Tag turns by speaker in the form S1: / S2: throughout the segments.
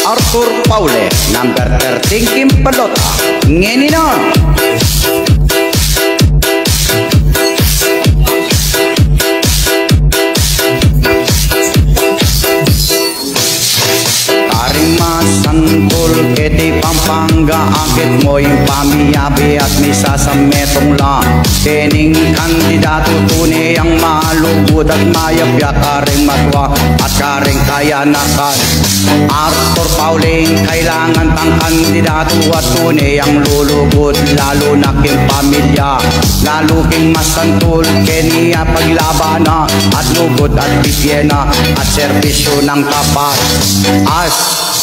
S1: Arthur Paule, number 13 Kimpalota, Ngeninon. Santol keti Pampanga akit mo yung pamiyabi at misa sa metong la tening kandidato tunay ang malugod at mayapya karing matwa at karing kayanakan. Arthur Pauling kailangan tang kandidato at tunay ang lulugod lalo na king pamilya lalo king masantol keniya paglabana at lugod at bibyena at serbisyo ng tapat as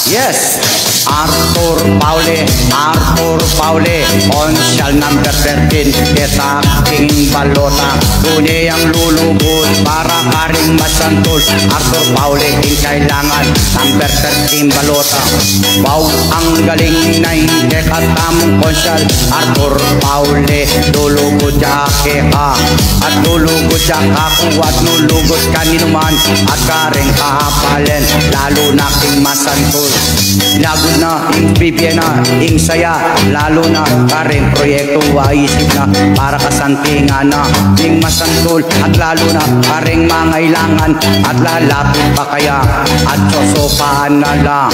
S1: yes, Arthur Paule, Onsyal number 13, kita king balota, tunay ang lulugod para karing masantol. Arthur Paule, king kailangan, number 13 balota. Wow, ang galing na hindi katamong konsyal. Arthur Paule, lulugod siya ka, at lulugod siya kakuha at lulugod kaninuman, at karing kahapalen, lalo na king masantol. Lagod na, ing bibiyena, ing saya, lalo na karing proyekto waisip na para kasantingan na ing masantol at lalo na karing mangailangan at lalapit pa kaya at sosopaan na lang.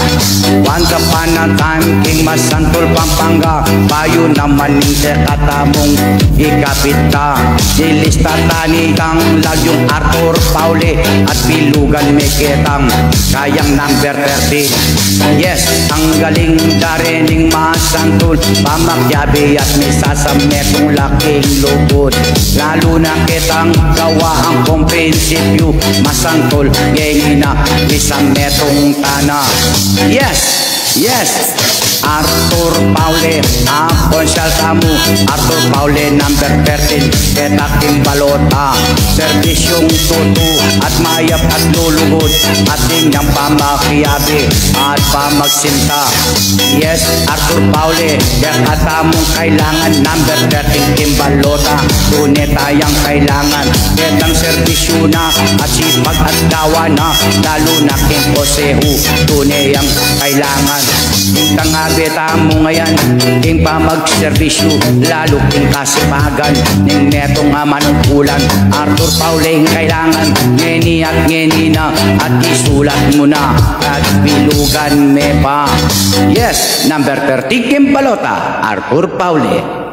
S1: Once upon a time, king masantol Pampanga, bayo naman ning katamong ikapit ta. Ilista tani kang lagyong Arthur Paule at bilugan may ketang kayang number 13. Yes, ang galing darening masantol pamakyabi at misa sa metong laking lugod lalo na kitang gawa ang kompensipyo masantol ngayon na misa metong tana. Yes, Arthur Paule, konsyal kamu Arthur Paule number 13, ketaking balota serbisyong tuto at mayap at lulugod at inyang pamakiyabi at pamagsinta. Yes, Arthur Paule, katamong kailangan number 13 kimbalota, tunay tayang kailangan ketang serbisyo na at sipag at dawa na lalo na king Josehu, tunay ang kailangan. Hintang abeta mo ngayon, king pamagserbisyo, lalo king kasipagan, ning netong manungkulan. Arthur Paule kailangan, ngeni at ngeni na, at isulat mo na, at bilugan me pa. Yes, number 13 Kimpalota, Arthur Paule.